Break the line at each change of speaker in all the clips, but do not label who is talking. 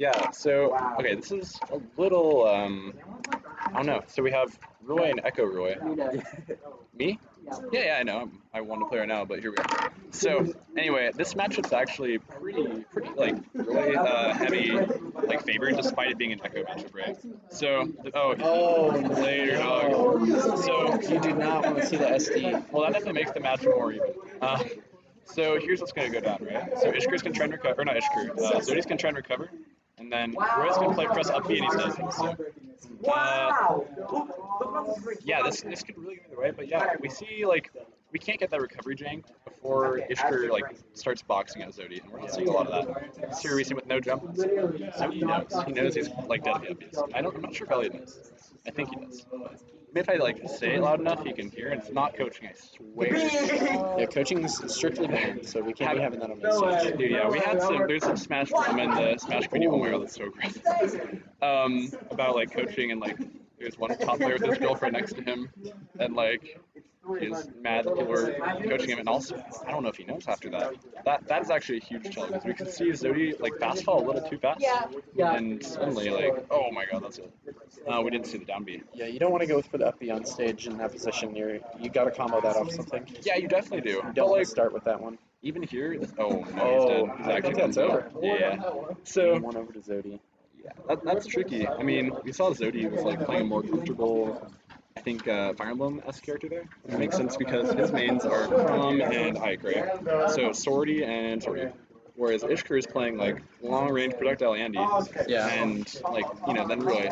Yeah, so, okay, this is a little, I don't know. So we have Roy and Echo Roy. Me? Yeah, I know. I want to play right now, but here we are. So, anyway, this matchup's actually pretty, like, Roy heavy, like, favored, despite it being an Echo matchup, right? So, later, dog. So,
You do not want to see the SD.
well, that definitely makes the match more even. So here's what's going to go down, right? So Ishkur's going to try and recover, or not Ishkur, Zodi's going to try and recover, and then Roy's going to play press up B and he doesn't. So, yeah, this could really go either way, but yeah, we see, like, we can't get that recovery jank before Ishkur, like, starts boxing out Zodi, and we're not seeing a lot of that. Here we see him with no jump, so he knows. He knows he's, like, dead to the uppies. I'm not sure if Elliot knows. I think he does. Maybe if I, like, say it loud enough, he can hear, and it's not coaching, I swear.
Yeah, coaching is strictly banned, so we can't be having that on the stage.
Dude, yeah, there's some Smash drama in the Smash community one way that's so aggressive. About, like, coaching, and, like, there's one top player with his girlfriend next to him, and, like, he's mad that people were coaching him, and also, I don't know if he knows after that. That's actually a huge tell, because we can see Zodi, like, fast fall a little too fast, and suddenly, like, oh my god, that's it. We didn't see the down B.
Yeah, you don't want to go for the up B on stage in that position. You got to combo that off something.
Yeah, you definitely do.
You don't want to start with that one.
Even here, oh no, he's dead. He's actually
that's over.
Yeah. So
one over to Zodi.
Yeah, that's tricky. I mean, we saw Zodi was like playing a more comfortable, I think, Fire Emblem-esque character there. It makes sense because his mains are Chrom and Ike, right? So Swordy and Swordy. Whereas Ishkur is playing like long-range projectile Andy, and like then Roy.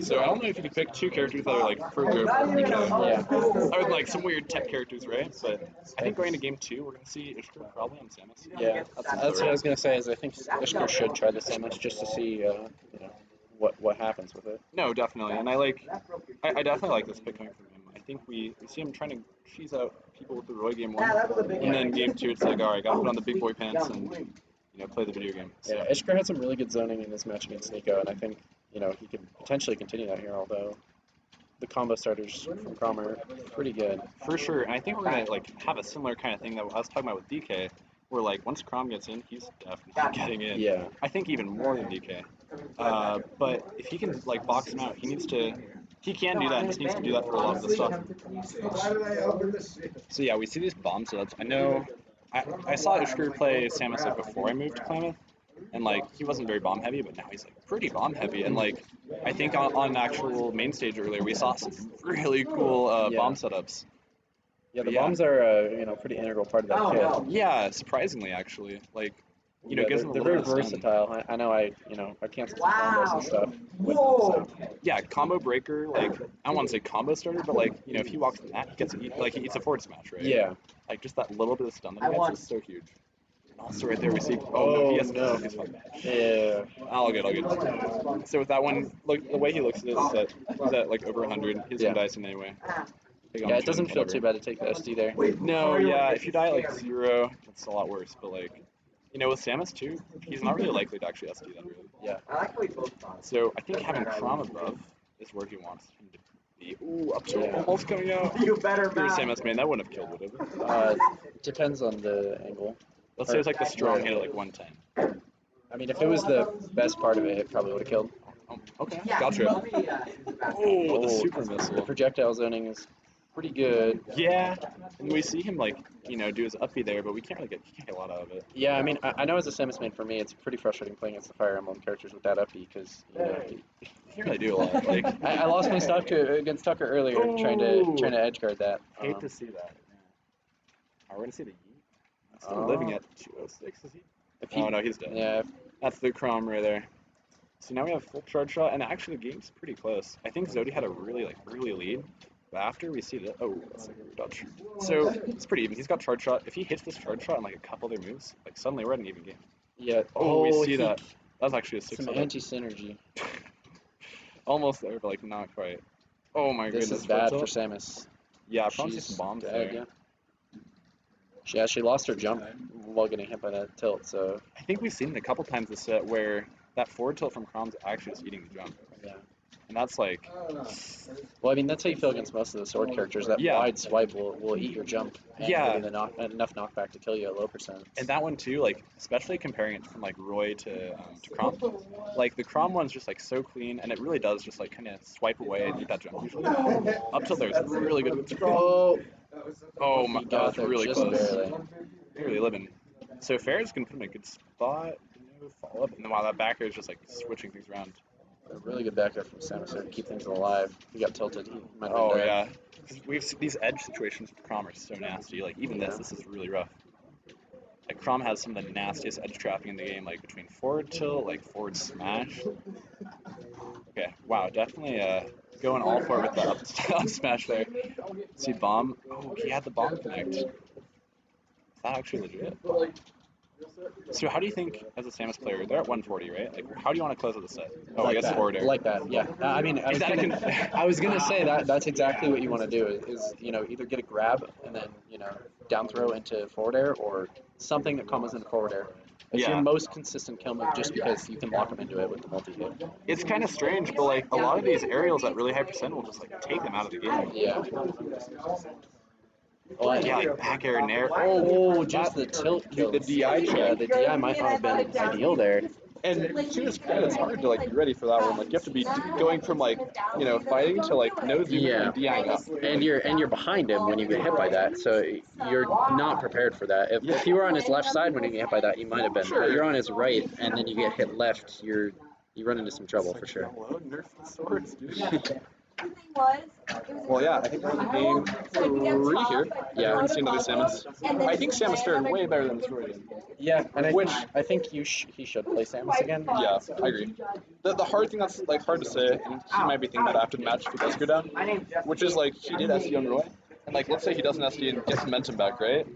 So I don't know if you could pick two characters that are like further from each other.
Yeah.
Or like some weird tech characters, right? But I think going into game 2, we're gonna see Ishkur probably on Samus.
Yeah, that's what I was gonna say. Is I think Ishkur should try the Samus just to see what happens with it.
No, definitely, and I definitely like this pick coming from him. I think we see him trying to cheese out people with the Roy game 1, and then game 2 it's like, all right, gotta put on the big boy pants and play the video game. So.
Yeah, Ishkur had some really good zoning in this match against Nico, and I think he could potentially continue that here. Although the combo starters from Chrom are pretty good
for sure, and I think we're gonna like have a similar kind of thing that I was talking about with DK, where like once Chrom gets in, he's definitely getting in.
Yeah,
I think even more than DK. But if he can like box him out, he can do that, and just needs to do that for a lot of the stuff. So yeah, we see these bomb setups. I know, I saw Ishkur play Samus like before I moved to Klamath, and like he wasn't very bomb heavy, but now he's like pretty bomb heavy. And like I think on actual main stage earlier, we saw some really cool bomb setups.
Yeah, the bombs are a pretty integral part of that kit.
Yeah, surprisingly actually, like. Gives them a
they're
little
very versatile. I know I canceled some combos and stuff with them, so.
Yeah, combo breaker, like, I don't want to say combo starter, but, like, if he walks in that, he eats a forward smash, right?
Yeah.
Like, just that little bit of stun that he gets is so huge. And also right there we see, no, he has no.
Yeah.
I'll get. So with that one, look, the way he looks at it is that he's at, like, over 100. He's gonna die soon anyway.
Yeah, it doesn't feel too bad to take the SD there.
No, yeah, if you die at, like, 0, it's a lot worse, but, like, with Samus too, he's not really likely to actually SD that really.
Yeah.
So I think having Chrom above is where he wants him to be. Ooh, up to almost coming out. You better not. Samus, man, that wouldn't have killed, would it?
Depends on the angle.
Let's say it's like the strong hit at like 110.
I mean, if it was the best part of it, it probably would have killed.
Oh, okay, gotcha. Oh, the super missile.
The projectile zoning is pretty good.
Yeah, and we see him like do his uppy there, but he can't get a lot out of it.
Yeah, I mean, I know as a Samus main for me, it's pretty frustrating playing against the Fire Emblem characters with that uppy because
you can't really do a lot. Like
I lost my stock against Tucker earlier trying to edge guard that.
Hate to see that. Yeah. We're gonna see the Yeet. Still living at 206, is he? Oh no, he's dead.
Yeah,
that's the Chrom right there. So now we have full charge shot, and actually the game's pretty close. I think Zodi had a really early lead. But after we see that, that's like a dodge. So it's pretty even. He's got charge shot. If he hits this charge shot and like a couple other moves, like suddenly we're at an even game.
Yeah.
We see that. That was actually a 6.
Some anti-synergy.
Almost there, but like not quite. Oh my goodness.
This is bad for Samus.
Yeah, I probably see some bombs there.
Yeah. She actually lost her jump while getting hit by that tilt. So
I think we've seen it a couple times this set where that forward tilt from Chrom's actually just eating the jump.
Yeah.
And that's like,
Well, I mean, that's how you feel against most of the sword characters. That
Yeah.
wide swipe will eat your jump and
Yeah.
give you enough knockback to kill you at low percent.
and that one too, like especially comparing it from like Roy to Chrom, like the Chrom one's just like so clean, and it really does just like kind of swipe away and eat that jump usually. Up till there's really good. Oh my
He
god,
got
that's
there
really
just
close.
barely.
Really living. So Fair's gonna put him in a good spot. No follow up, and then while that backer is just like switching things around.
A really good back there from Samus there to keep things alive. He got tilted. He might have been
Oh
dead.
yeah, 'cause we've seen these edge situations with Chrom are so nasty. Like even this is really rough. Like Chrom has some of the nastiest edge trapping in the game, like between forward tilt, like forward smash. Okay, wow, definitely going all for it with the up smash there. See bomb. Oh, he had the bomb connect. Is that actually legit? So how do you think, as a Samus player, they're at 140, right? Like, how do you want to close out the set? Oh, I
Like
guess
that,
forward air.
like that, yeah. I mean,
Is that
I was gonna say that's exactly what you want to do is either get a grab and then down throw into forward air or something that combos into forward air. It's
Yeah.
your most consistent kill move just because you can lock them into it with the multi hit.
It's kind of strange, but like a lot of these aerials at really high percent will just like take them out of the game.
Yeah. Oh,
Yeah, like back air and air.
Oh, just the tilt kill.
The DI check.
Yeah, the DI might not have been ideal there.
And to his credit, it's hard to like be ready for that one. Like you have to be going from like fighting to like no zoom and DIing up.
And you're behind him when you get hit by that, so you're not prepared for that. If you were on his left side when you get hit by that, you might have been. But you're on his right, and then you get hit left, you run into some trouble for sure.
Nerf the swords, dude.
Was,
Well, yeah, I think we're in game 3 here.
Yeah.
We're going to see another Samus. I think Samus fared way better than this Roy.
Yeah, and
Which-
I think he should play Samus again.
Yeah, I agree. The hard thing that's like hard to say, and he might be thinking that after the match if he does go down, which is like he did SD on Roy, and like let's say he doesn't SD and gets momentum back, right?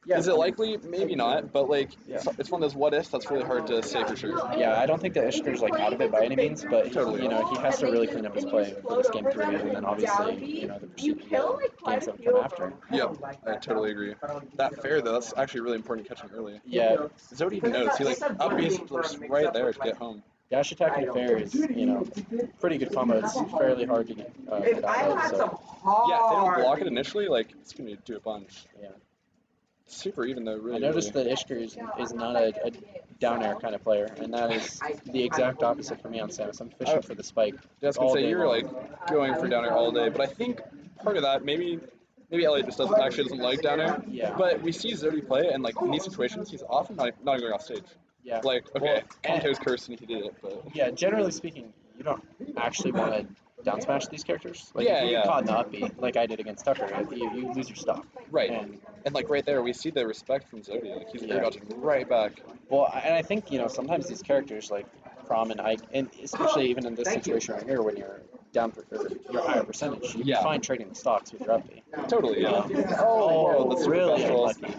Yeah,
Is it likely? Maybe not, but like
Yeah.
it's one of those what ifs that's really hard to say for sure.
Yeah, I don't think that Ishkur's like out of it by any means, but
Totally.
he has to really clean up his play for this game 3, and then obviously the games that come after.
Yeah, I totally agree. That fair though, that's actually really important catching early.
Yeah,
Zodi knows. He like up B's just right there to get home.
dash attack and fair is pretty good combo. It's fairly hard to get out of. So
Yeah, if they don't block it initially, like it's gonna do a bunch.
yeah,
Super even though really.
I noticed that Ishkur is not a down air kind of player, and that is the exact opposite for me on Samus. I'm fishing for the spike.
I was gonna
all
say
day
you're
long.
like going for down air all day, but I think part of that maybe Elliot just doesn't like down air.
Yeah.
But we see Zodi play, and like in these situations, he's often not even going off stage.
Yeah.
Like okay,
Well,
Kanto's cursed and he did it, but
Yeah, generally speaking, you don't actually want to down smash these characters. Like
Yeah,
if you
yeah.
get caught in the upbeat, like I did against Tucker, you lose your stock.
right.
And
And like right there, we see the respect from Zodi. Like he's
Yeah.
dodging right back.
well, and I think sometimes these characters like Chrom and Ike, and especially even in this situation right here, when you're down for your higher percentage, you
Yeah.
can find trading the stocks with your upbeat.
Totally. Yeah.
Oh,
whoa, that's
really
special.
unlucky.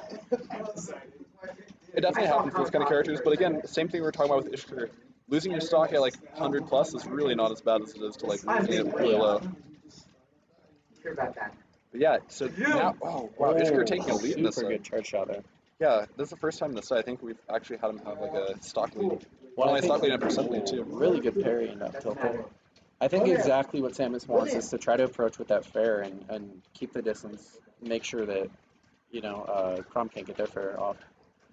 It definitely happens for those kind of characters, but again, same thing we were talking about with Ishkur. Losing your stock at like 100 plus is really not as bad as it is to like losing it really
Yeah.
low. But yeah, so now, oh wow, Ishkur taking a lead in this
Super
set.
good charge shot there.
Yeah, this is the first time in this set I think we've actually had him have like a stock lead.
Well,
Not
I
only
think-
stock lead and percent lead too.
Really good parry and up tilt there. I think exactly what Samus wants is to try to approach with that fair and keep the distance, make sure that Chrom can't get their fair off.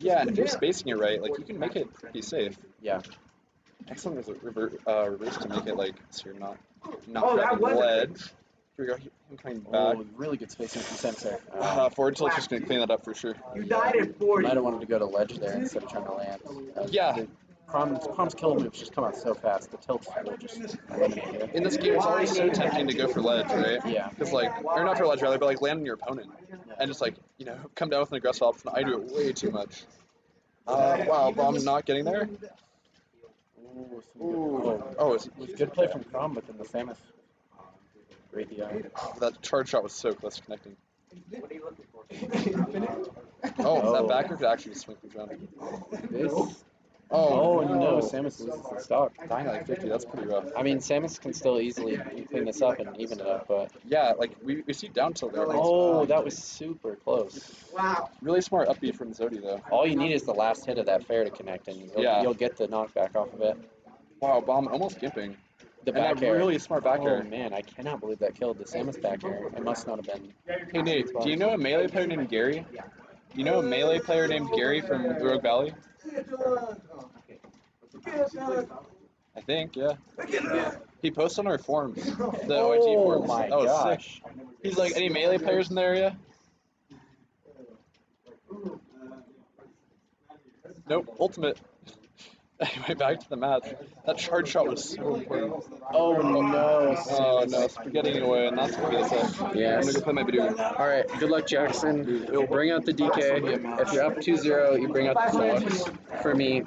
Yeah, and if you're spacing it right, like you can make it pretty safe.
Yeah.
Excellent reverse to make it like so you're not grabbing the ledge. Here we go, him coming back.
Oh, really good spacing from Samus there.
Forward tilt's just gonna clean that up for sure.
You died at 40.
Might have wanted to go to ledge there instead of trying to land.
Yeah.
Chrom's kill moves just come out so fast. The tilts will just eliminate you.
In this game, it's always so tempting to go for ledge, right?
Yeah.
Because like, or not for ledge rather, but like land on your opponent, and just like come down with an aggressive option. I do it way too much. Wow, bomb not getting there. Oh,
With good play from Chrom, but then the Samus. Great DI.
that charge shot was so close to connecting. Oh, that backer could actually swing things around.
This.
Oh,
Oh no, Samus loses the stock.
Dying at like 50, that's pretty rough.
I mean, Samus can still easily clean this up and even it up, but
Yeah, like we see down tilt there.
oh, that was super close.
Wow.
Really smart upbeat from Zodi though.
All you need is the last hit of that fair to connect, and you'll get the knockback off of it.
Wow, bomb almost gimping.
The
And
back
that
air.
really smart back
Oh
air.
man, I cannot believe that killed the Samus back air. It must not have been.
Hey Nate, do you know a melee player named Gary? Do you know a melee player named Gary from the Rogue Valley? I think, yeah. He posts on our forums, the OIG forums.
my
Oh,
gosh.
sick. He's like, any melee players in the area? Nope, ultimate. Anyway, back to the match. That charge shot was so important.
Oh no.
Oh no, spaghettiing away, and that's what we say.
Yes.
I'm gonna go play my video game.
All right, good luck, Jackson. You bring out the DK. If you're up 2-0, you bring out the Fox. For me,